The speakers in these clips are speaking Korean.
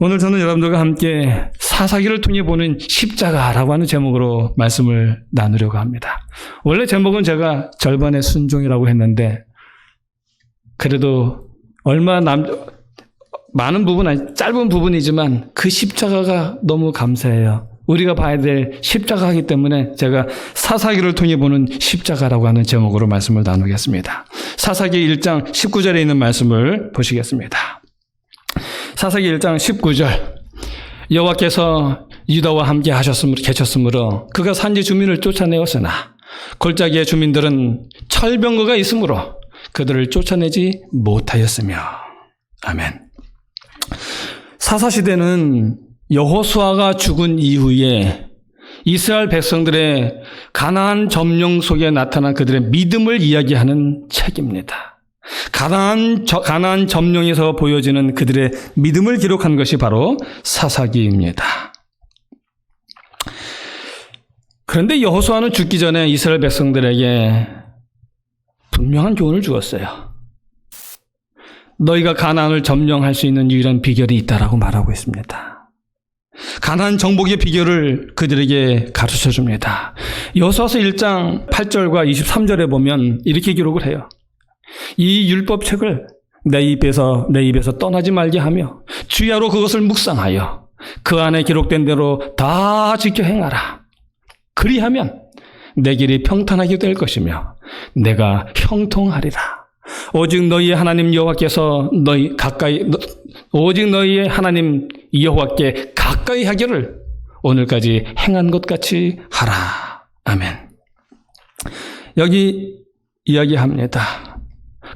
오늘 저는 여러분들과 함께 사사기를 통해 보는 십자가라고 하는 제목으로 말씀을 나누려고 합니다. 원래 제목은 제가 절반의 순종이라고 했는데 그래도 많은 부분 아니 짧은 부분이지만 그 십자가가 너무 감사해요. 우리가 봐야 될 십자가이기 때문에 제가 사사기를 통해 보는 십자가라고 하는 제목으로 말씀을 나누겠습니다. 사사기 1장 19절에 있는 말씀을 보시겠습니다. 사사기 1장 19절 여호와께서 유다와 함께 계셨으므로 그가 산지 주민을 쫓아내었으나 골짜기의 주민들은 철병거가 있으므로 그들을 쫓아내지 못하였으며. 아멘. 사사시대는 여호수아가 죽은 이후에 이스라엘 백성들의 가나안 점령 속에 나타난 그들의 믿음을 이야기하는 책입니다. 가나안 점령에서 보여지는 그들의 믿음을 기록한 것이 바로 사사기입니다. 그런데 여호수아는 죽기 전에 이스라엘 백성들에게 분명한 교훈을 주었어요. 너희가 가나안을 점령할 수 있는 유일한 비결이 있다라고 말하고 있습니다. 가나안 정복의 비결을 그들에게 가르쳐 줍니다. 여호수아서 1장 8절과 23절에 보면 이렇게 기록을 해요. 이 율법책을 내 입에서 떠나지 말게 하며 주야로 그것을 묵상하여 그 안에 기록된 대로 다 지켜 행하라. 그리하면 내 길이 평탄하게 될 것이며 내가 형통하리라. 오직 너희의 하나님 여호와께서 오직 너희의 하나님 여호와께 가까이 하기를 오늘까지 행한 것 같이 하라. 아멘. 여기 이야기합니다.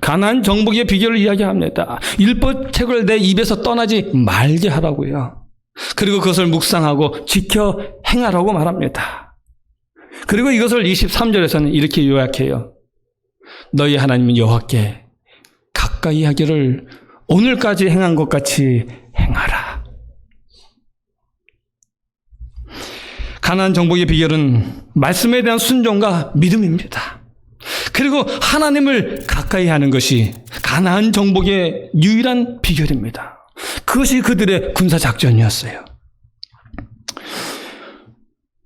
가나안 정복의 비결을 이야기합니다. 율법책을 내 입에서 떠나지 말게 하라고요. 그리고 그것을 묵상하고 지켜 행하라고 말합니다. 그리고 이것을 23절에서는 이렇게 요약해요. 너희 하나님 여호와께 가까이 하기를 오늘까지 행한 것 같이 행하라. 가나안 정복의 비결은 말씀에 대한 순종과 믿음입니다. 그리고 하나님을 가까이 하는 것이 가나안 정복의 유일한 비결입니다. 그것이 그들의 군사작전이었어요.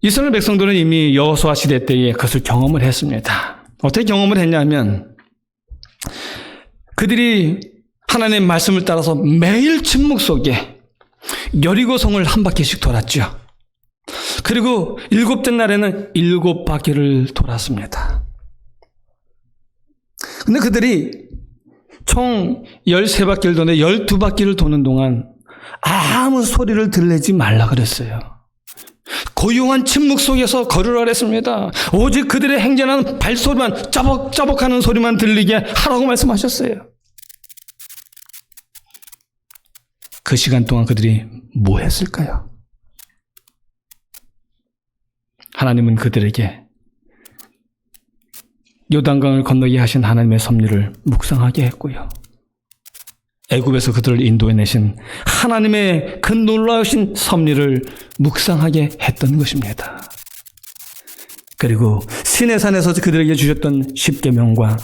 이스라엘 백성들은 이미 여호수아 시대 때에 그것을 경험을 했습니다. 어떻게 경험을 했냐면 그들이 하나님의 말씀을 따라서 매일 침묵 속에 여리고성을 한 바퀴씩 돌았죠. 그리고 7째 날에는 7바퀴를 돌았습니다. 근데 그들이 총 13바퀴를 도는데 12바퀴를 도는 동안 아무 소리를 들리지 말라 그랬어요. 고요한 침묵 속에서 걸으라 그랬습니다. 오직 그들의 행진하는 발소리만 짜벅짜벅하는 소리만 들리게 하라고 말씀하셨어요. 그 시간 동안 그들이 뭐 했을까요? 하나님은 그들에게 요단강을 건너게 하신 하나님의 섭리를 묵상하게 했고요. 애굽에서 그들을 인도해내신 하나님의 그 놀라우신 섭리를 묵상하게 했던 것입니다. 그리고 시내산에서 그들에게 주셨던 십계명과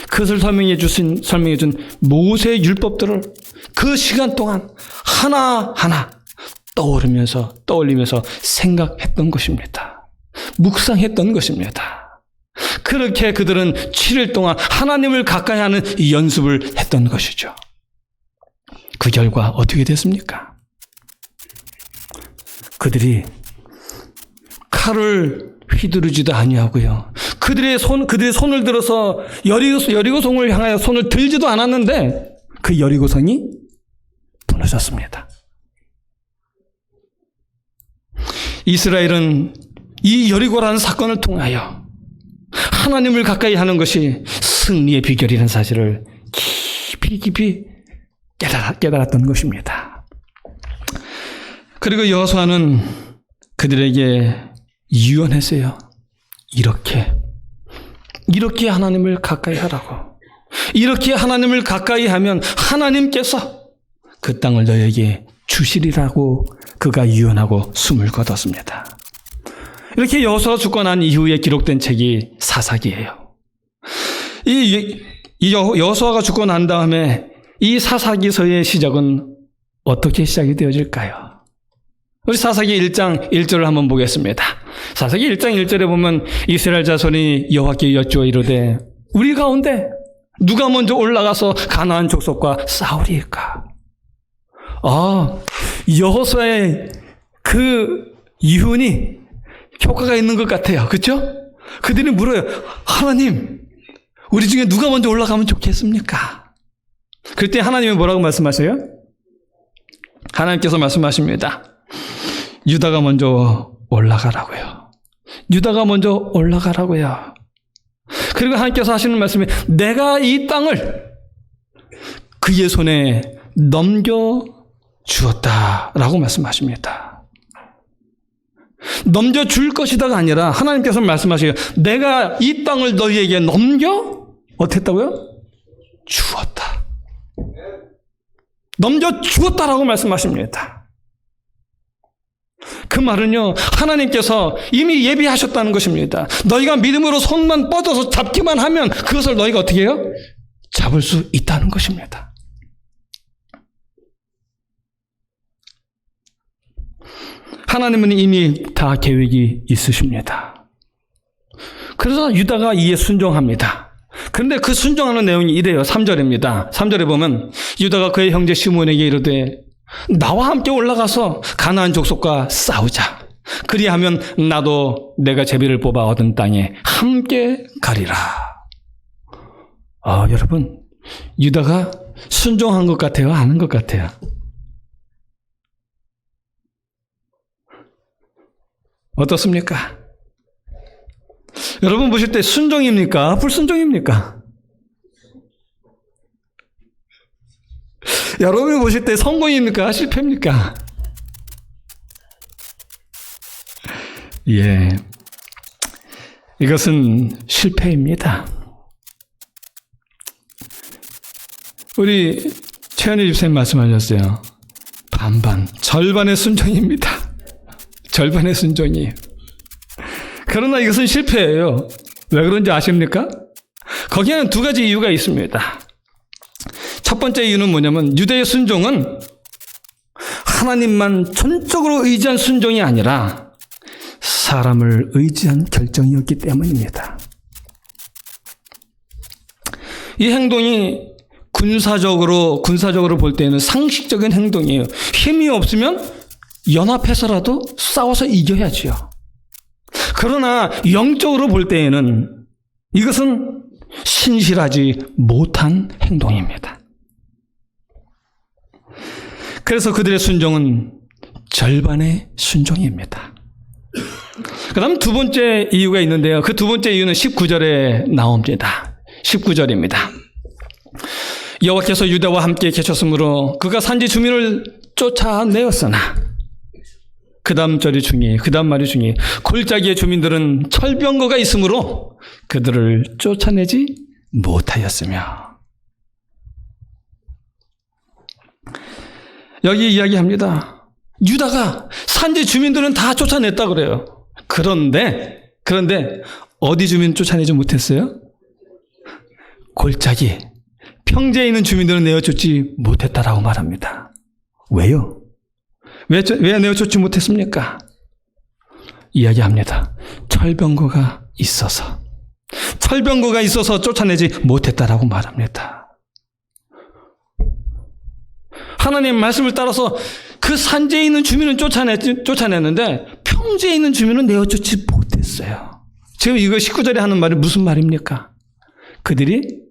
그것을 설명해 준 모세의 율법들을 그 시간 동안 하나하나 떠올리면서 생각했던 것입니다. 묵상했던 것입니다. 그렇게 그들은 7일 동안 하나님을 가까이 하는 연습을 했던 것이죠. 그 결과 어떻게 됐습니까? 그들이 칼을 휘두르지도 아니하고요. 그들의 손을 들어서 여리고성을 향하여 손을 들지도 않았는데 그 여리고성이 무너졌습니다. 이스라엘은 이 여리고라는 사건을 통하여 하나님을 가까이 하는 것이 승리의 비결이라는 사실을 깊이 깨달았던 것입니다. 그리고 여호수아는 그들에게 유언했어요. 이렇게 하나님을 가까이 하라고. 이렇게 하나님을 가까이 하면 하나님께서 그 땅을 너에게 주시리라고 그가 유언하고 숨을 거뒀습니다. 이렇게 여호수아가 죽고 난 이후에 기록된 책이 사사기예요. 이 여호수아가 죽고 난 다음에 이 사사기서의 시작은 어떻게 시작이 되어질까요? 우리 사사기 1장 1절을 한번 보겠습니다. 사사기 1장 1절에 보면 이스라엘 자손이 여호와께 여쭈어 이르되 우리 가운데 누가 먼저 올라가서 가나안 족속과 싸우리이까? 여호수아의 그 이윤이 효과가 있는 것 같아요. 그렇죠? 그들이 물어요. 하나님, 우리 중에 누가 먼저 올라가면 좋겠습니까? 그때 하나님이 뭐라고 말씀하세요? 하나님께서 말씀하십니다. 유다가 먼저 올라가라고요. 유다가 먼저 올라가라고요. 그리고 하나님께서 하시는 말씀이 내가 이 땅을 그의 손에 넘겨주었다라고 말씀하십니다. 넘겨줄 것이다가 아니라 하나님께서 말씀하세요. 내가 이 땅을 너희에게 어떻게 했다고요? 주었다. 넘겨주었다라고 말씀하십니다. 그 말은요, 하나님께서 이미 예비하셨다는 것입니다. 너희가 믿음으로 손만 뻗어서 잡기만 하면 그것을 너희가 어떻게 해요? 잡을 수 있다는 것입니다. 하나님은 이미 다 계획이 있으십니다. 그래서 유다가 이에 순종합니다. 그런데 그 순종하는 내용이 이래요. 3절입니다. 3절에 보면 유다가 그의 형제 시므온에게 이르되 나와 함께 올라가서 가나안 족속과 싸우자. 그리하면 나도 내가 제비를 뽑아 얻은 땅에 함께 가리라. 여러분, 유다가 순종한 것 같아요? 아닌 것 같아요? 어떻습니까? 여러분 보실 때 순종입니까? 불순종입니까? 여러분이 보실 때 성공입니까? 실패입니까? 예, 이것은 실패입니다. 우리 최현희 집사님 말씀하셨어요. 반반, 절반의 순종입니다. 절반의 순종이에요. 그러나 이것은 실패예요. 왜 그런지 아십니까? 거기에는 두 가지 이유가 있습니다. 첫 번째 이유는 뭐냐면 유대의 순종은 하나님만 전적으로 의지한 순종이 아니라 사람을 의지한 결정이었기 때문입니다. 이 행동이 군사적으로 볼 때는 상식적인 행동이에요. 힘이 없으면 연합해서라도 싸워서 이겨야지요. 그러나 영적으로 볼 때에는 이것은 신실하지 못한 행동입니다. 그래서 그들의 순종은 절반의 순종입니다. 그 다음 두 번째 이유가 있는데요. 그 두 번째 이유는 19절에 나옵니다. 19절입니다. 여호와께서 유다와 함께 계셨으므로 그가 산지 주민을 쫓아내었으나 그 다음 말이 중요해요. 골짜기의 주민들은 철병거가 있으므로 그들을 쫓아내지 못하였으며. 여기 이야기합니다. 유다가 산지 주민들은 다 쫓아냈다 그래요. 그런데 어디 주민 쫓아내지 못했어요? 골짜기, 평지에 있는 주민들은 내어쫓지 못했다라고 말합니다. 왜요? 왜 내어쫓지 못했습니까? 이야기합니다. 철병거가 있어서 쫓아내지 못했다라고 말합니다. 하나님 말씀을 따라서 그 산지에 있는 주민은 쫓아냈는데 평지에 있는 주민은 내어쫓지 못했어요. 지금 이거 19절에 하는 말이 무슨 말입니까? 그들이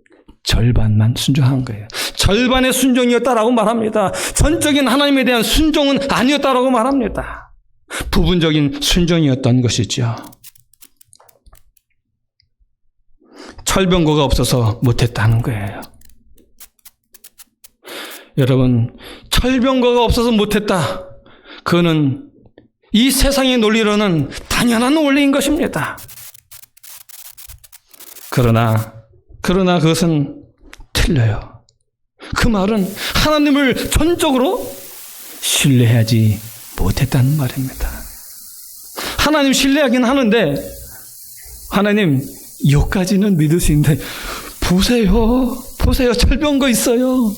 절반만 순종한 거예요. 절반의 순종이었다라고 말합니다. 전적인 하나님에 대한 순종은 아니었다라고 말합니다. 부분적인 순종이었던 것이죠. 철병거가 없어서 못했다는 거예요. 여러분, 철병거가 없어서 못했다. 그거는 이 세상의 논리로는 당연한 원리인 것입니다. 그러나 그것은 틀려요. 그 말은 하나님을 전적으로 신뢰하지 못했다는 말입니다. 하나님 신뢰하긴 하는데 하나님 여기까지는 믿을 수 있는데 보세요 철병거 있어요.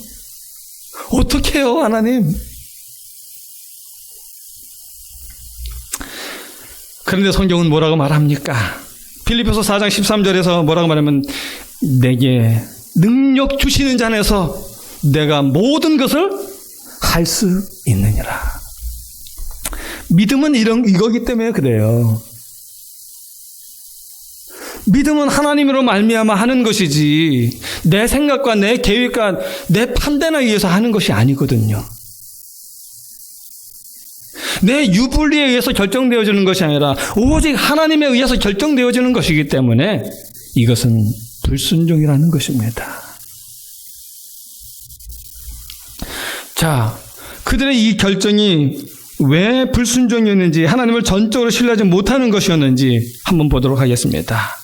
어떡해요 하나님. 그런데 성경은 뭐라고 말합니까? 빌립보서 4장 13절에서 뭐라고 말하면 내게 능력 주시는 자 안에서 내가 모든 것을 할 수 있느니라. 믿음은 이거기 때문에 그래요. 믿음은 하나님으로 말미암아 하는 것이지 내 생각과 내 계획과 내 판단에 의해서 하는 것이 아니거든요. 내 유불리에 의해서 결정되어지는 것이 아니라 오직 하나님에 의해서 결정되어지는 것이기 때문에 이것은 불순종이라는 것입니다. 자, 그들의 이 결정이 왜 불순종이었는지, 하나님을 전적으로 신뢰하지 못하는 것이었는지 한번 보도록 하겠습니다.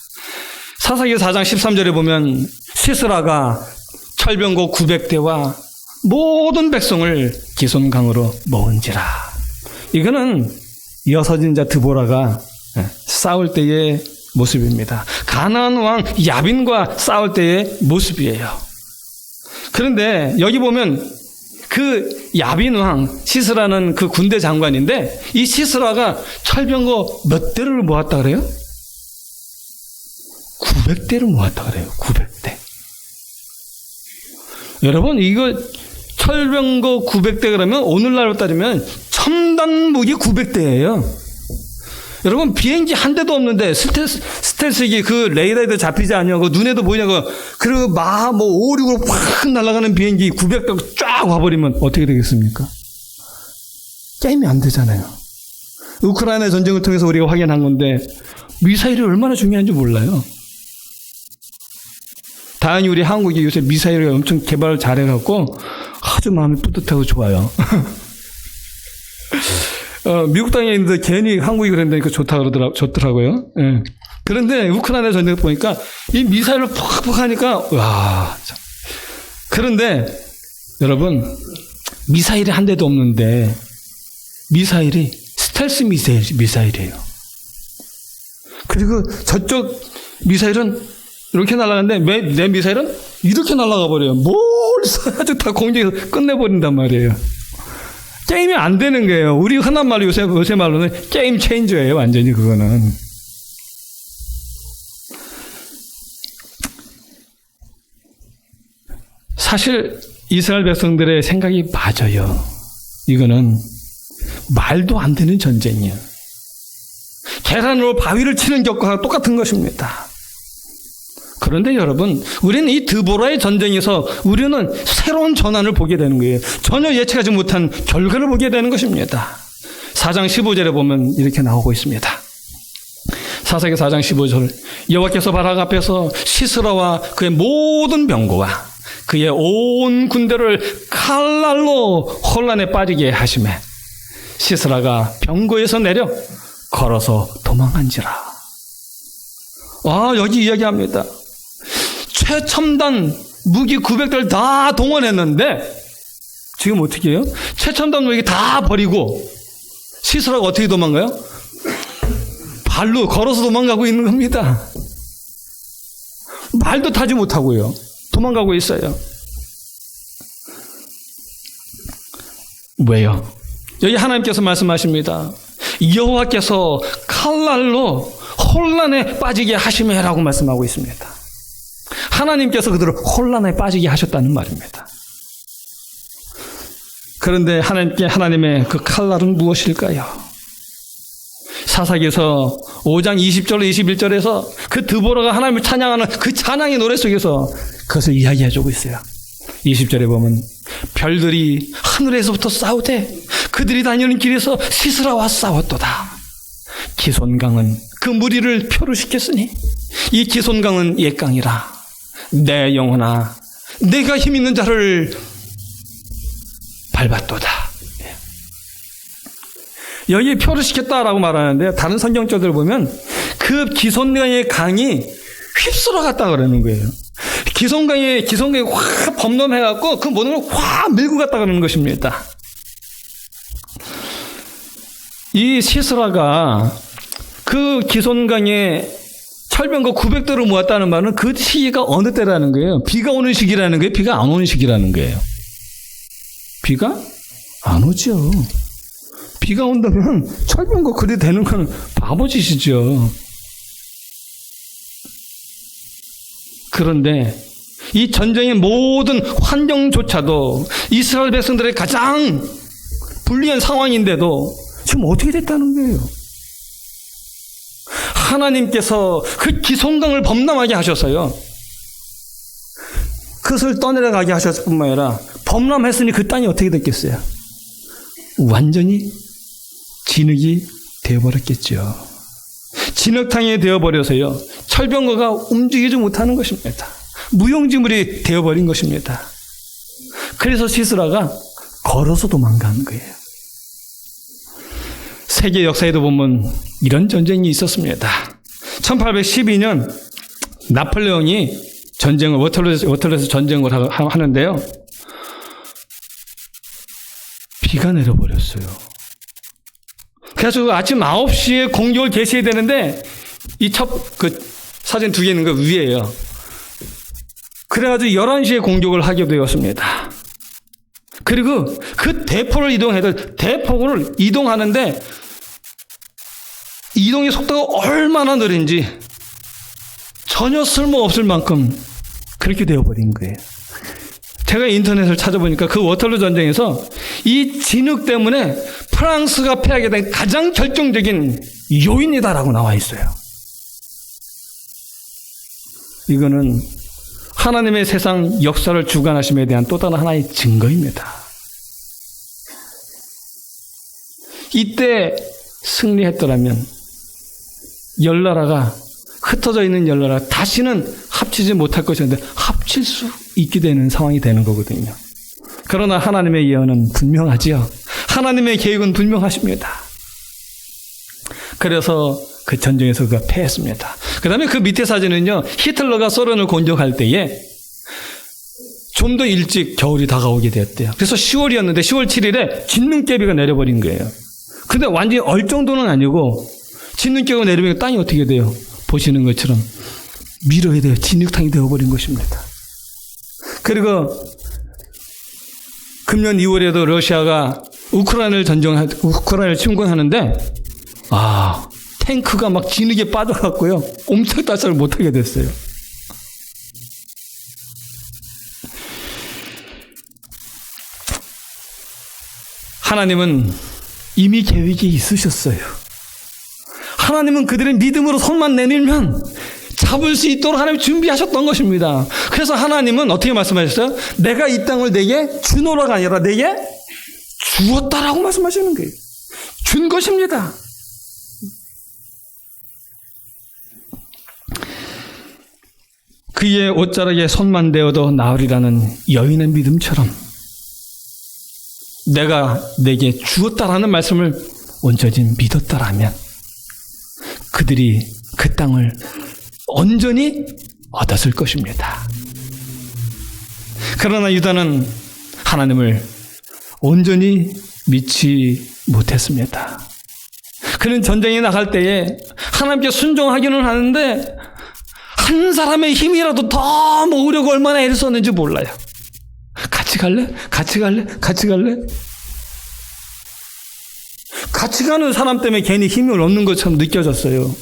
사사기 4장 13절에 보면 시스라가 철병거 900대와 모든 백성을 기손강으로 모은지라. 이거는 여서진자 드보라가 싸울 때의 모습입니다. 가나안 왕 야빈과 싸울 때의 모습이에요. 그런데 여기 보면 그 야빈 왕 시스라는 그 군대 장관인데 이 시스라가 철병거 몇 대를 모았다 그래요? 900대를 모았다 그래요. 900대. 여러분 이거 철병거 900대 그러면 오늘날로 따지면 첨단 무기 900대예요. 여러분 비행기 한 대도 없는데 스텔스기 그 레이더에도 잡히지 않냐고 눈에도 보이냐고 그리고 뭐 5, 6으로 팍 날아가는 비행기 900대 쫙 와버리면 어떻게 되겠습니까? 게임이 안 되잖아요. 우크라이나 전쟁을 통해서 우리가 확인한 건데 미사일이 얼마나 중요한지 몰라요. 다행히 우리 한국이 요새 미사일을 엄청 개발을 잘해갖고 아주 마음이 뿌듯하고 좋아요. 미국 땅에 있는데 괜히 한국이 그랬다니까 좋더라고요. 예. 그런데 우크라이나 전쟁 보니까 이 미사일을 퍽퍽 하니까 와. 참. 그런데 여러분 미사일이 한 대도 없는데 미사일이 스텔스 미사일이에요. 그리고 저쪽 미사일은 이렇게 날아가는데 내 미사일은 이렇게 날아가 버려요. 멀리서 아주 다 공중에서 끝내버린단 말이에요. 게임이 안 되는 거예요. 우리 흔한 말로 요새 말로는 게임 체인저예요. 완전히 그거는. 사실 이스라엘 백성들의 생각이 맞아요. 이거는 말도 안 되는 전쟁이에요. 계란으로 바위를 치는 것과 똑같은 것입니다. 그런데 여러분, 우리는 이 드보라의 전쟁에서 우리는 새로운 전환을 보게 되는 거예요. 전혀 예측하지 못한 결과를 보게 되는 것입니다. 4장 15절에 보면 이렇게 나오고 있습니다. 사사기 4장 15절 여호와께서 바락 앞에서 시스라와 그의 모든 병거와 그의 온 군대를 칼날로 혼란에 빠지게 하시매 시스라가 병거에서 내려 걸어서 도망한지라. 여기 이야기합니다. 최첨단 무기 900대를 다 동원했는데 지금 어떻게 해요? 최첨단 무기 다 버리고 시스라가 어떻게 도망가요? 발로 걸어서 도망가고 있는 겁니다. 말도 타지 못하고요. 도망가고 있어요. 왜요? 여기 하나님께서 말씀하십니다. 여호와께서 칼날로 혼란에 빠지게 하시매라고 말씀하고 있습니다. 하나님께서 그들을 혼란에 빠지게 하셨다는 말입니다. 그런데 하나님의 그 칼날은 무엇일까요? 사사기에서 5장 20절 21절에서 그 드보라가 하나님을 찬양하는 그 찬양의 노래 속에서 그것을 이야기해주고 있어요. 20절에 보면 별들이 하늘에서부터 싸우되 그들이 다니는 길에서 시스라와 싸웠도다. 기손강은 그 무리를 표류시켰으니 이 기손강은 옛강이라. 내 영혼아 내가 힘 있는 자를 밟았도다. 여기 표류시켰다라고 말하는데 다른 성경적들 보면 그 기손강의 강이 휩쓸어 갔다 그러는 거예요. 기손강이 확 범람해갖고 그 모든 걸 확 밀고 갔다 그러는 것입니다. 이 시스라가 그 기손강에 철병거 900대를 모았다는 말은 그 시기가 어느 때라는 거예요? 비가 오는 시기라는 거예요? 비가 안 오는 시기라는 거예요? 비가 안 오죠. 비가 온다면 철병거 그리 되는 건 바보짓이죠. 그런데 이 전쟁의 모든 환경조차도 이스라엘 백성들의 가장 불리한 상황인데도 지금 어떻게 됐다는 거예요? 하나님께서 그 기송강을 범람하게 하셔서요. 그것을 떠내려가게 하셨을 뿐만 아니라 범람했으니 그 땅이 어떻게 됐겠어요? 완전히 진흙이 되어버렸겠죠. 진흙탕이 되어버려서요. 철병거가 움직이지 못하는 것입니다. 무용지물이 되어버린 것입니다. 그래서 시스라가 걸어서 도망가는 거예요. 세계 역사에도 보면 이런 전쟁이 있었습니다. 1812년 나폴레옹이 워털루에서 전쟁을 하는데요. 비가 내려버렸어요. 그래서 아침 9시에 공격을 개시해야 되는데 이 사진 두 개 있는 거 위에요. 그래가지고 11시에 공격을 하게 되었습니다. 그리고 그 대포를 대포를 이동하는데 이동의 속도가 얼마나 느린지 전혀 쓸모없을 만큼 그렇게 되어버린 거예요. 제가 인터넷을 찾아보니까 그 워털루 전쟁에서 이 진흙 때문에 프랑스가 패하게 된 가장 결정적인 요인이다라고 나와 있어요. 이거는 하나님의 세상 역사를 주관하심에 대한 또 다른 하나의 증거입니다. 이때 승리했더라면 열나라가 흩어져 있는 열나라 다시는 합치지 못할 것이었는데 합칠 수 있게 되는 상황이 되는 거거든요. 그러나 하나님의 예언은 분명하지요. 하나님의 계획은 분명하십니다. 그래서 그 전쟁에서 그가 패했습니다. 그 다음에 그 밑에 사진은요. 히틀러가 소련을 공격할 때에 좀 더 일찍 겨울이 다가오게 되었대요. 그래서 10월이었는데 10월 7일에 진눈깨비가 내려버린 거예요. 근데 완전히 얼 정도는 아니고 진눈깨비가 내리면 땅이 어떻게 돼요? 보시는 것처럼 밀어야 돼요. 진흙탕이 되어버린 것입니다. 그리고 금년 2월에도 러시아가 우크라이나를 침공하는데 탱크가 막 진흙에 빠져갖고요. 옴짝달싹을 못하게 됐어요. 하나님은 이미 계획이 있으셨어요. 하나님은 그들의 믿음으로 손만 내밀면 잡을 수 있도록 하나님이 준비하셨던 것입니다. 그래서 하나님은 어떻게 말씀하셨어요? 내가 이 땅을 내게 주노라가 아니라 내게 주었다라고 말씀하시는 거예요. 준 것입니다. 그의 옷자락에 손만 대어도 나으리라는 여인의 믿음처럼 내가 내게 주었다라는 말씀을 온전히 믿었다라면 그들이 그 땅을 온전히 얻었을 것입니다. 그러나 유다는 하나님을 온전히 믿지 못했습니다. 그는 전쟁에 나갈 때에 하나님께 순종하기는 하는데 한 사람의 힘이라도 더 모으려고 얼마나 애를 썼는지 몰라요. 같이 갈래? 같이 갈래? 같이 갈래? 같이 가는 사람 때문에 괜히 힘을 얻는 것처럼 느껴졌어요.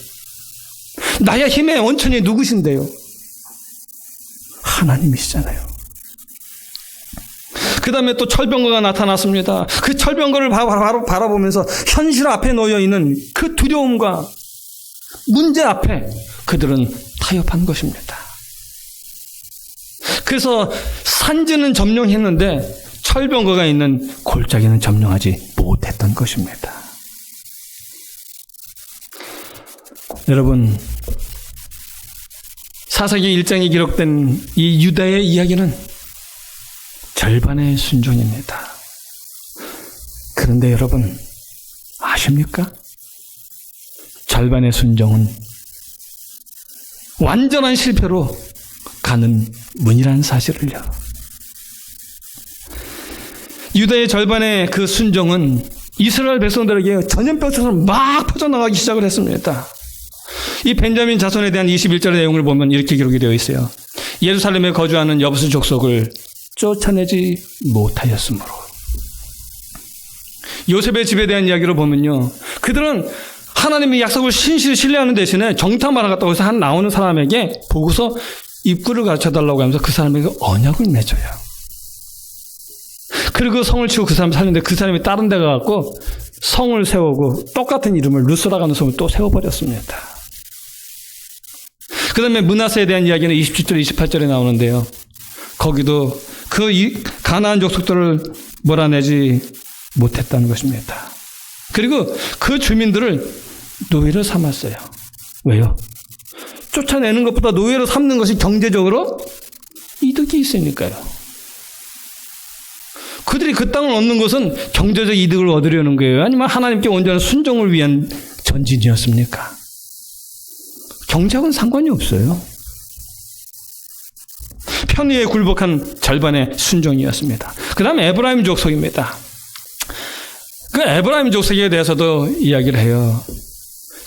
나의 힘의 원천이 누구신데요? 하나님이시잖아요. 그 다음에 또 철병거가 나타났습니다. 그 철병거를 바로 바라보면서 현실 앞에 놓여있는 그 두려움과 문제 앞에 그들은 타협한 것입니다. 그래서 산지는 점령했는데 철병거가 있는 골짜기는 점령하지 못했던 것입니다. 여러분, 사사기 1장에 기록된 이 유다의 이야기는 절반의 순종입니다. 그런데 여러분 아십니까? 절반의 순종은 완전한 실패로 가는 문이라는 사실을요. 유다의 절반의 그 순종은 이스라엘 백성들에게 전염병처럼 막 퍼져나가기 시작을 했습니다. 이 벤자민 자손에 대한 21절의 내용을 보면 이렇게 기록이 되어 있어요. 예루살렘에 거주하는 여부수 족속을 쫓아내지 못하였으므로 요셉의 집에 대한 이야기를 보면요, 그들은 하나님의 약속을 신실히 신뢰하는 대신에 정탐을 하러 해서 한 나오는 사람에게 보고서 입구를 가르쳐달라고 하면서 그 사람에게 언약을 맺어요. 그리고 그 성을 치고 그 사람 살렸는데 그 사람이 다른 데 가갖고 성을 세우고 똑같은 이름을 루스라고 하는 성을 또 세워버렸습니다. 그 다음에 므낫세에 대한 이야기는 27절, 28절에 나오는데요. 거기도 그 가나안 족속들을 몰아내지 못했다는 것입니다. 그리고 그 주민들을 노예로 삼았어요. 왜요? 쫓아내는 것보다 노예로 삼는 것이 경제적으로 이득이 있으니까요. 그들이 그 땅을 얻는 것은 경제적 이득을 얻으려는 거예요? 아니면 하나님께 온전한 순종을 위한 전진이었습니까? 경제하고는 상관이 없어요. 편의에 굴복한 절반의 순종이었습니다. 그 다음 에브라임 족속입니다. 그 에브라임 족속에 대해서도 이야기를 해요.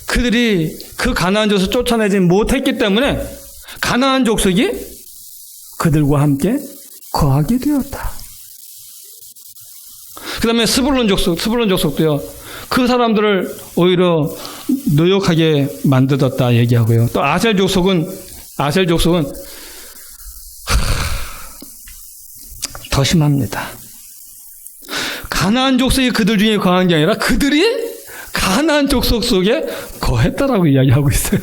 그들이 그 가나안 족속을 쫓아내지 못했기 때문에 가나안 족속이 그들과 함께 거하게 되었다. 그 다음에 스불론 족속도요. 그 사람들을 오히려 노역하게 만들었다 얘기하고요. 또 아셀 족속은 더 심합니다. 가나안 족속이 그들 중에 거한 게 아니라 그들이 가나안 족속 속에 거했다라고 이야기하고 있어요.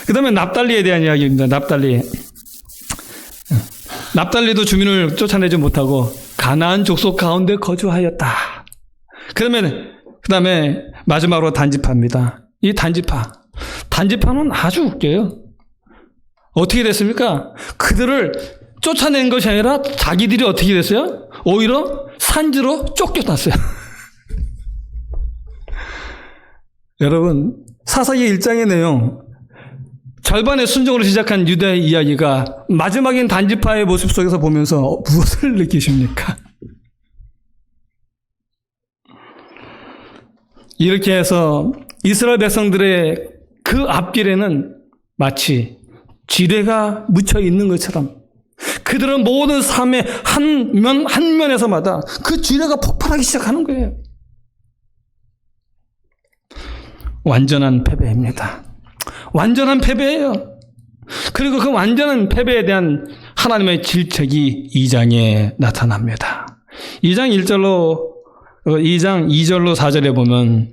그 다음에 납달리에 대한 이야기입니다. 납달리도 주민을 쫓아내지 못하고 가나안 족속 가운데 거주하였다. 그 다음에 마지막으로 단지파입니다. 이 단지파는 아주 웃겨요. 어떻게 됐습니까? 그들을 쫓아낸 것이 아니라 자기들이 어떻게 됐어요? 오히려 산지로 쫓겨났어요. 여러분, 사사기 1장의 내용, 절반의 순종으로 시작한 유다의 이야기가 마지막인 단지파의 모습 속에서 보면서 무엇을 느끼십니까? 이렇게 해서 이스라엘 백성들의 그 앞길에는 마치 지뢰가 묻혀 있는 것처럼 그들은 모든 삶의 한 면에서마다 그 지뢰가 폭발하기 시작하는 거예요. 완전한 패배입니다. 완전한 패배예요. 그리고 그 완전한 패배에 대한 하나님의 질책이 2장에 나타납니다. 2장 2절로 4절에 보면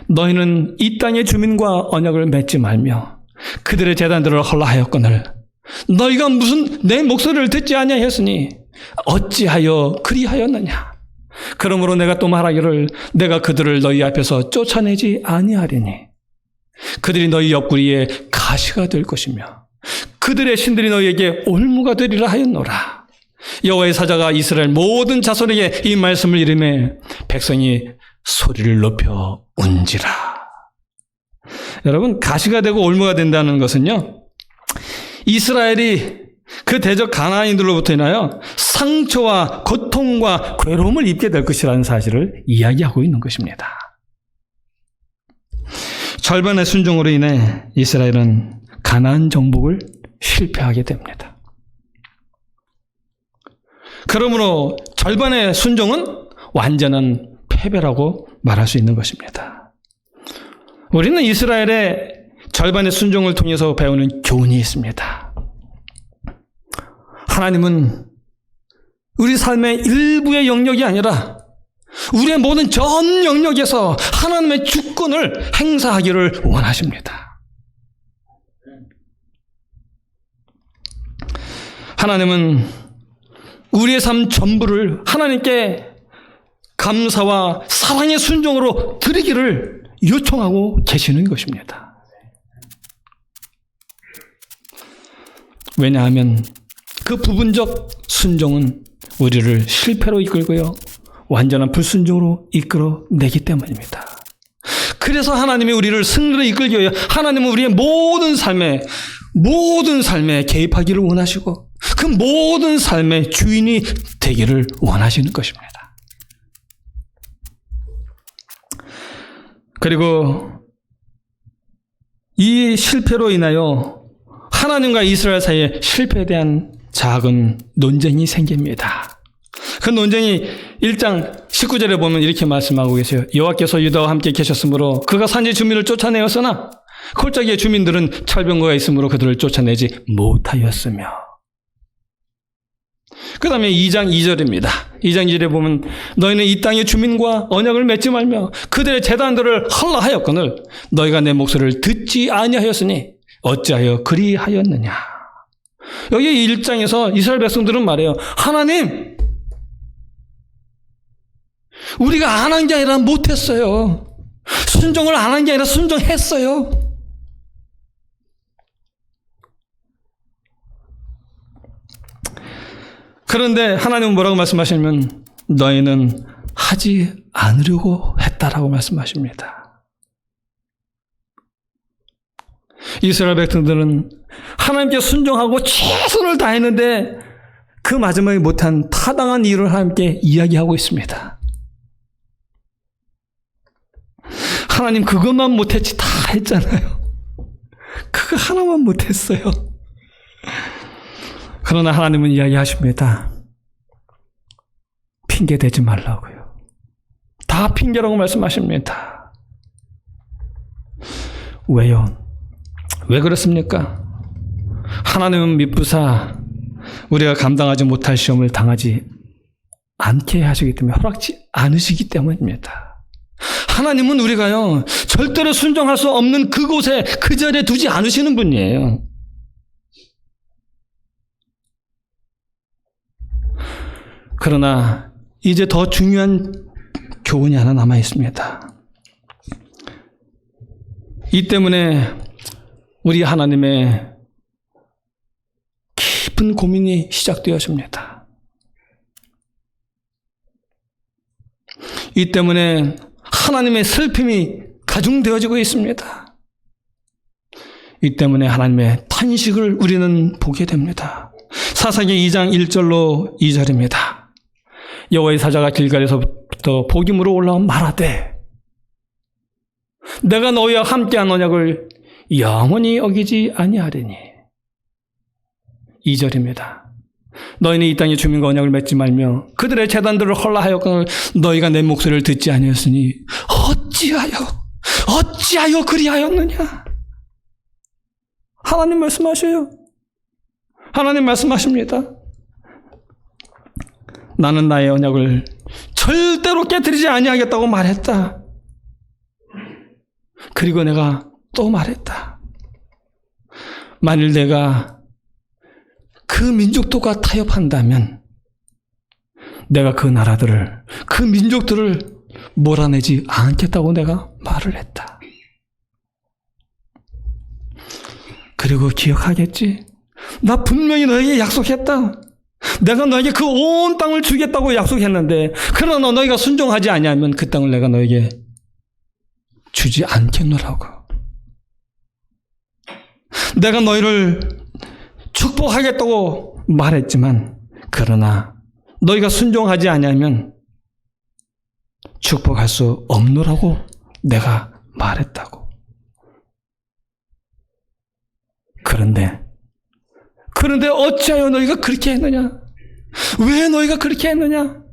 너희는 이 땅의 주민과 언약을 맺지 말며 그들의 제단들을 헐라하였거늘 너희가 무슨 내 목소리를 듣지 아니하였으니 어찌하여 그리하였느냐. 그러므로 내가 또 말하기를 내가 그들을 너희 앞에서 쫓아내지 아니하리니 그들이 너희 옆구리에 가시가 될 것이며 그들의 신들이 너희에게 올무가 되리라 하였노라. 여호와의 사자가 이스라엘 모든 자손에게 이 말씀을 이르매 백성이 소리를 높여 운지라. 여러분, 가시가 되고 올무가 된다는 것은요, 이스라엘이 그 대적 가나안인들로부터 인하여 상처와 고통과 괴로움을 입게 될 것이라는 사실을 이야기하고 있는 것입니다. 절반의 순종으로 인해 이스라엘은 가나안 정복을 실패하게 됩니다. 그러므로 절반의 순종은 완전한 패배라고 말할 수 있는 것입니다. 우리는 이스라엘의 절반의 순종을 통해서 배우는 교훈이 있습니다. 하나님은 우리 삶의 일부의 영역이 아니라 우리의 모든 전 영역에서 하나님의 주권을 행사하기를 원하십니다. 하나님은 우리의 삶 전부를 하나님께 감사와 사랑의 순종으로 드리기를 요청하고 계시는 것입니다. 왜냐하면 그 부분적 순종은 우리를 실패로 이끌고요, 완전한 불순종으로 이끌어내기 때문입니다. 그래서 하나님이 우리를 승리로 이끌기 위해 하나님은 우리의 모든 삶에 개입하기를 원하시고 그 모든 삶의 주인이 되기를 원하시는 것입니다. 그리고 이 실패로 인하여 하나님과 이스라엘 사이에 실패에 대한 작은 논쟁이 생깁니다. 그 논쟁이 1장 19절에 보면 이렇게 말씀하고 계세요. 여호와께서 유다와 함께 계셨으므로 그가 산지 주민을 쫓아내었으나 골짜기의 주민들은 철병거가 있으므로 그들을 쫓아내지 못하였으며. 그 다음에 2장 2절입니다. 2장 2절에 보면 너희는 이 땅의 주민과 언약을 맺지 말며 그들의 제단들을 헐라하였거늘 너희가 내 목소리를 듣지 아니하였으니 어찌하여 그리하였느냐. 여기 1장에서 이스라엘 백성들은 말해요. 하나님, 우리가 안 한 게 아니라 못했어요. 순종을 안 한 게 아니라 순종했어요. 그런데 하나님은 뭐라고 말씀하시냐면 너희는 하지 않으려고 했다라고 말씀하십니다. 이스라엘 백성들은 하나님께 순종하고 최선을 다했는데 그 마지막에 못한 타당한 이유를 하나님께 이야기하고 있습니다. 하나님 그것만 못했지 다 했잖아요. 그거 하나만 못했어요. 그러나 하나님은 이야기하십니다. 핑계 대지 말라고요. 다 핑계라고 말씀하십니다. 왜요? 왜 그렇습니까? 하나님은 미쁘사 우리가 감당하지 못할 시험을 당하지 않게 하시기 때문에, 허락지 않으시기 때문입니다. 하나님은 우리가요 절대로 순종할 수 없는 그곳에 그 자리에 두지 않으시는 분이에요. 그러나 이제 더 중요한 교훈이 하나 남아 있습니다. 이 때문에 우리 하나님의 깊은 고민이 시작되었습니다. 이 때문에 하나님의 슬픔이 가중되어지고 있습니다. 이 때문에 하나님의 탄식을 우리는 보게 됩니다. 사사기 2장 1절로 2절입니다. 여호와의 사자가 길갈에서부터 복임으로 올라온 말하되 내가 너희와 함께한 언약을 영원히 어기지 아니하리니. 2절입니다. 너희는 이 땅의 주민과 언약을 맺지 말며 그들의 제단들을 헐라하였거늘 너희가 내 목소리를 듣지 아니하였으니 어찌하여 그리하였느냐. 하나님 말씀하셔요. 하나님 말씀하십니다. 나는 나의 언약을 절대로 깨뜨리지 아니하겠다고 말했다. 그리고 내가 또 말했다. 만일 내가 그 민족들과 타협한다면 내가 그 나라들을, 그 민족들을 몰아내지 않겠다고 내가 말을 했다. 그리고 기억하겠지? 나 분명히 너에게 약속했다. 내가 너에게 그 온 땅을 주겠다고 약속했는데 그러나 너희가 순종하지 아니하면 그 땅을 내가 너에게 주지 않겠노라고. 내가 너희를 축복하겠다고 말했지만 그러나 너희가 순종하지 아니하면 축복할 수 없노라고 내가 말했다고. 그런데 어찌하여 너희가 그렇게 했느냐? 왜 너희가 그렇게 했느냐?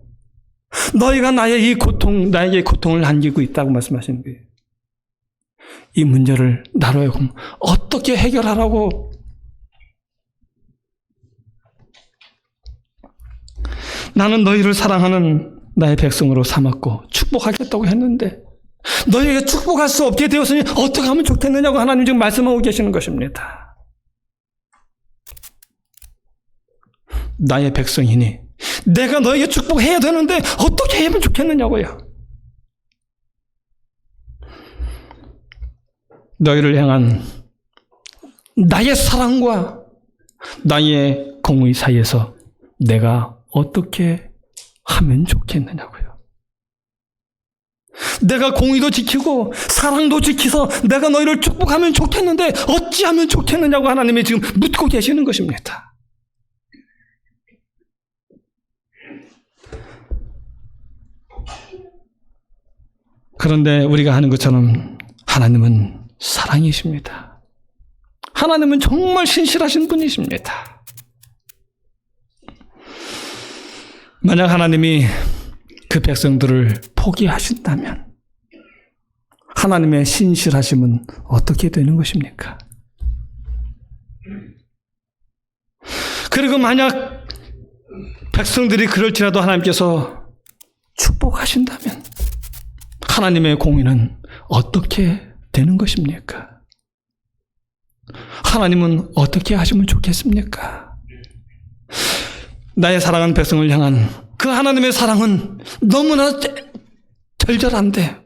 너희가 나에게 고통을 안기고 있다고 말씀하시는 거예요. 이 문제를 나로 하여금 어떻게 해결하라고? 나는 너희를 사랑하는 나의 백성으로 삼았고 축복하겠다고 했는데 너희에게 축복할 수 없게 되었으니 어떻게 하면 좋겠느냐고 하나님 지금 말씀하고 계시는 것입니다. 나의 백성이니 내가 너에게 축복해야 되는데 어떻게 하면 좋겠느냐고요. 너희를 향한 나의 사랑과 나의 공의 사이에서 내가 어떻게 하면 좋겠느냐고요. 내가 공의도 지키고 사랑도 지켜서 내가 너희를 축복하면 좋겠는데 어찌하면 좋겠느냐고 하나님이 지금 묻고 계시는 것입니다. 그런데 우리가 하는 것처럼 하나님은 사랑이십니다. 하나님은 정말 신실하신 분이십니다. 만약 하나님이 그 백성들을 포기하신다면 하나님의 신실하심은 어떻게 되는 것입니까? 그리고 만약 백성들이 그럴지라도 하나님께서 축복하신다면 하나님의 공의는 어떻게 되는 것입니까? 하나님은 어떻게 하시면 좋겠습니까? 나의 사랑하는 백성을 향한 그 하나님의 사랑은 너무나 절절한데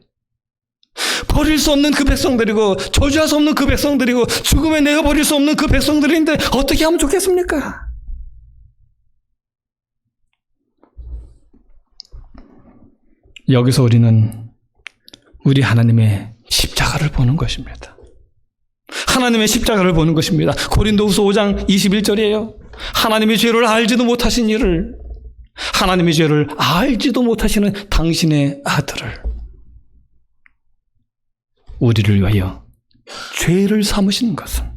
버릴 수 없는 그 백성들이고 저주할 수 없는 그 백성들이고 죽음에 내어버릴 수 없는 그 백성들인데 어떻게 하면 좋겠습니까? 여기서 우리는 우리 하나님의 십자가를 보는 것입니다. 하나님의 십자가를 보는 것입니다. 고린도후서 5장 21절이에요. 하나님의 죄를 알지도 못하신 이를, 하나님의 죄를 알지도 못하시는 당신의 아들을 우리를 위하여 죄를 삼으시는 것은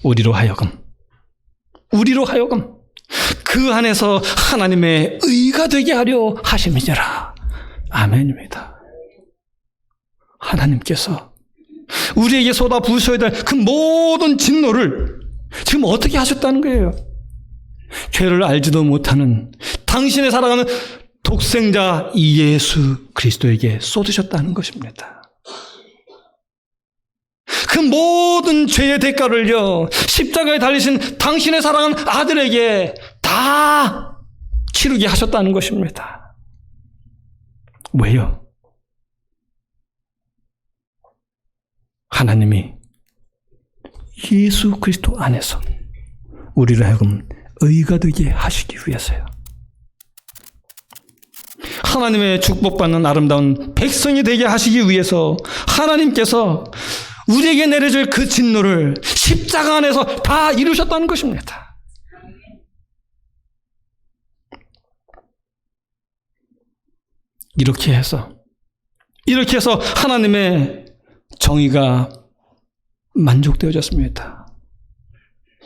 우리로 하여금 그 안에서 하나님의 의가 되게 하려 하심이니라. 아멘입니다. 하나님께서 우리에게 쏟아 부으셔야 될 그 모든 진노를 지금 어떻게 하셨다는 거예요? 죄를 알지도 못하는 당신의 사랑하는 독생자 예수 그리스도에게 쏟으셨다는 것입니다. 그 모든 죄의 대가를요, 십자가에 달리신 당신의 사랑하는 아들에게 다 치르게 하셨다는 것입니다. 왜요? 하나님이 예수 그리스도 안에서 우리를 하여금 의가 되게 하시기 위해서요. 하나님의 축복받는 아름다운 백성이 되게 하시기 위해서 하나님께서 우리에게 내려질 그 진노를 십자가 안에서 다 이루셨다는 것입니다. 이렇게 해서 하나님의 정의가 만족되어졌습니다.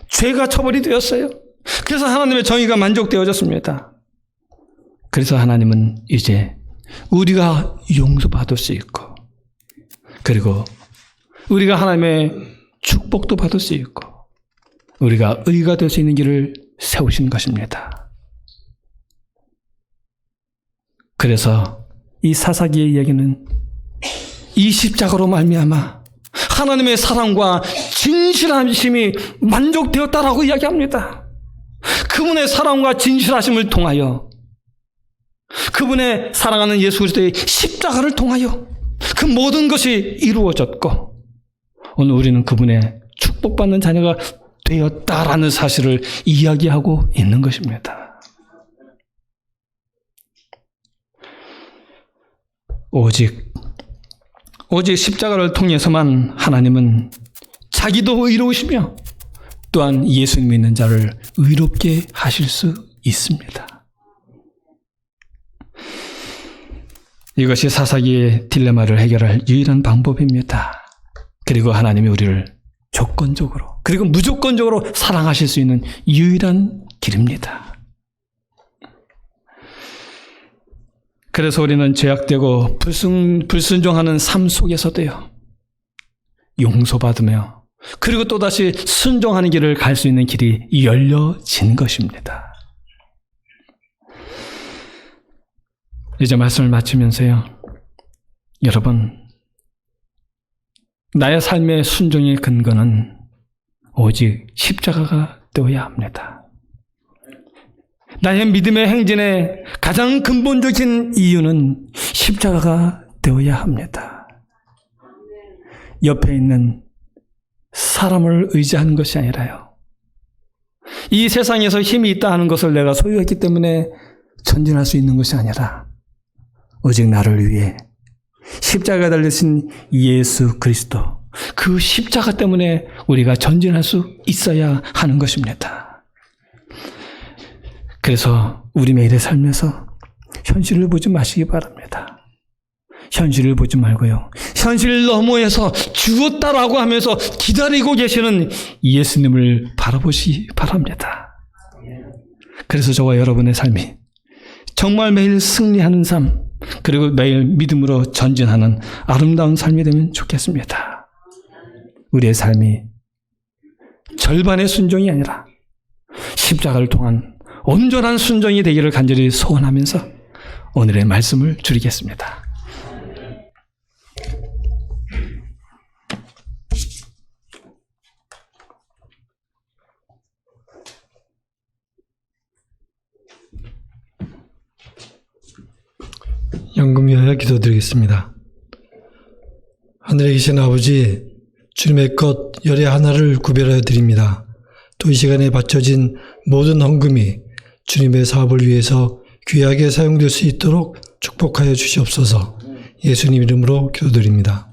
죄가 처벌이 되었어요. 그래서 하나님의 정의가 만족되어졌습니다. 그래서 하나님은 이제 우리가 용서받을 수 있고, 그리고 우리가 하나님의 축복도 받을 수 있고, 우리가 의가 될 수 있는 길을 세우신 것입니다. 그래서 이 사사기의 얘기는 이 십자가로 말미암아 하나님의 사랑과 진실하심이 만족되었다라고 이야기합니다. 그분의 사랑과 진실하심을 통하여, 그분의 사랑하는 예수 그리스도의 십자가를 통하여 그 모든 것이 이루어졌고, 오늘 우리는 그분의 축복받는 자녀가 되었다라는 사실을 이야기하고 있는 것입니다. 오직 십자가를 통해서만 하나님은 자기도 의로우시며 또한 예수 믿는 자를 의롭게 하실 수 있습니다. 이것이 사사기의 딜레마를 해결할 유일한 방법입니다. 그리고 하나님이 우리를 조건적으로 그리고 무조건적으로 사랑하실 수 있는 유일한 길입니다. 그래서 우리는 죄악되고 불순종하는 삶 속에서도요, 용서받으며 그리고 또다시 순종하는 길을 갈 수 있는 길이 열려진 것입니다. 이제 말씀을 마치면서요, 여러분, 나의 삶의 순종의 근거는 오직 십자가가 되어야 합니다. 나의 믿음의 행진의 가장 근본적인 이유는 십자가가 되어야 합니다. 옆에 있는 사람을 의지하는 것이 아니라요, 이 세상에서 힘이 있다 하는 것을 내가 소유했기 때문에 전진할 수 있는 것이 아니라 오직 나를 위해 십자가에 달리신 예수 그리스도, 그 십자가 때문에 우리가 전진할 수 있어야 하는 것입니다. 그래서 우리 매일의 삶에서 현실을 보지 마시기 바랍니다. 현실을 보지 말고요, 현실 너머에서 죽었다라고 하면서 기다리고 계시는 예수님을 바라보시기 바랍니다. 그래서 저와 여러분의 삶이 정말 매일 승리하는 삶, 그리고 매일 믿음으로 전진하는 아름다운 삶이 되면 좋겠습니다. 우리의 삶이 절반의 순종이 아니라 십자가를 통한 온전한 순종이 되기를 간절히 소원하면서 오늘의 말씀을 줄이겠습니다. 연금 위하여 기도드리겠습니다. 하늘에 계신 아버지, 주님의 것 열의 하나를 구별하여 드립니다. 또 이 시간에 바쳐진 모든 헌금이 주님의 사업을 위해서 귀하게 사용될 수 있도록 축복하여 주시옵소서. 예수님 이름으로 기도드립니다.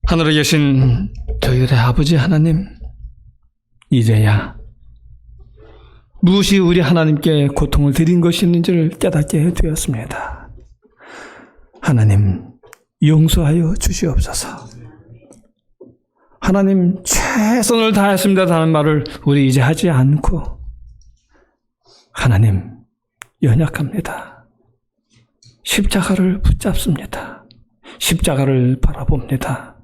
하늘에 계신 저희들의 아버지 하나님, 이제야 무엇이 우리 하나님께 고통을 드린 것이 있는지를 깨닫게 되었습니다. 하나님, 용서하여 주시옵소서. 하나님 최선을 다했습니다라는 말을 우리 이제 하지 않고 하나님 연약합니다. 십자가를 붙잡습니다. 십자가를 바라봅니다.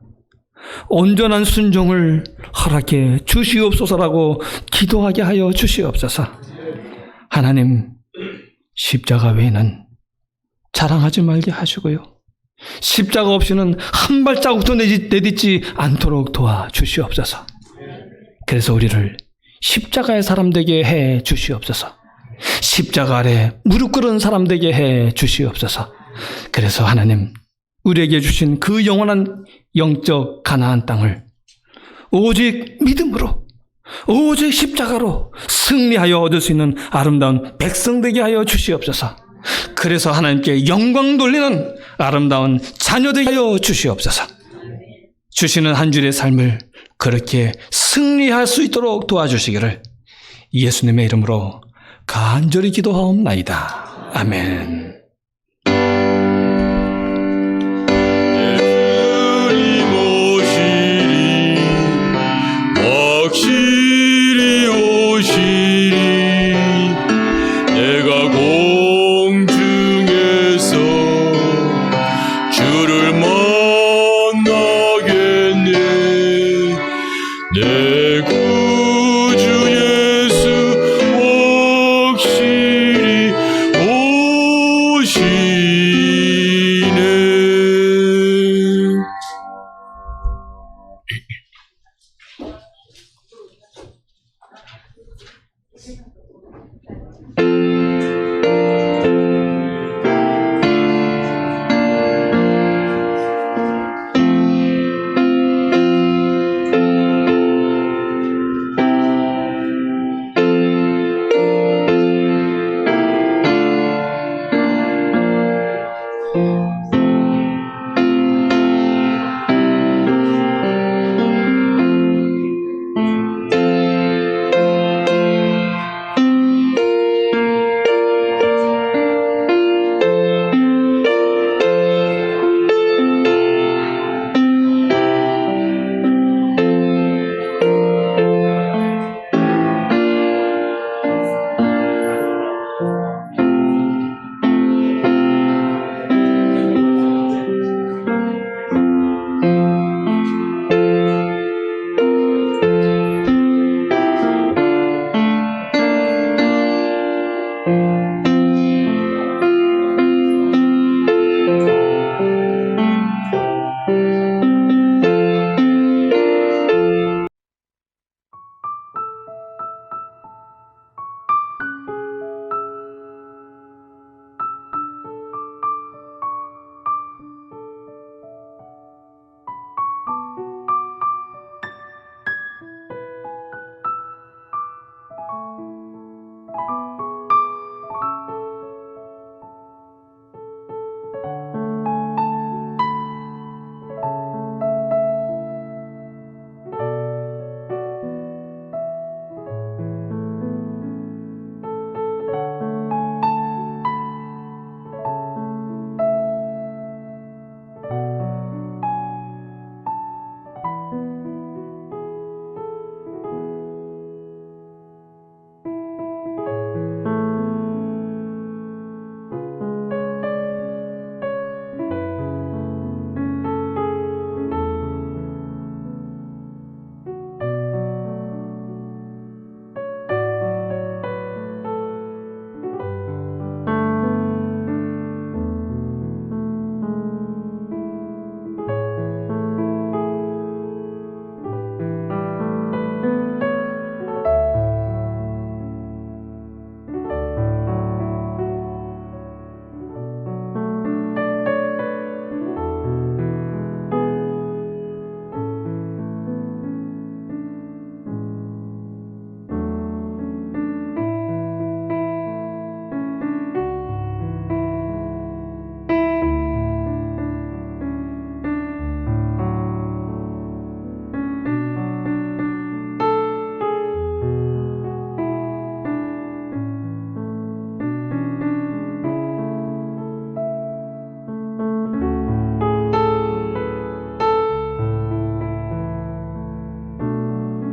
온전한 순종을 허락해 주시옵소서라고 기도하게 하여 주시옵소서. 하나님 십자가 외에는 자랑하지 말게 하시고요. 십자가 없이는 한 발자국도 내딛지 않도록 도와주시옵소서. 그래서 우리를 십자가의 사람 되게 해 주시옵소서. 십자가 아래 무릎 꿇은 사람 되게 해 주시옵소서. 그래서 하나님 우리에게 주신 그 영원한 영적 가나안 땅을 오직 믿음으로 오직 십자가로 승리하여 얻을 수 있는 아름다운 백성 되게 하여 주시옵소서. 그래서 하나님께 영광 돌리는 아름다운 자녀 되게 하여 주시옵소서. 주시는 한 주의 삶을 그렇게 승리할 수 있도록 도와주시기를 예수님의 이름으로 간절히 기도하옵나이다. 아멘.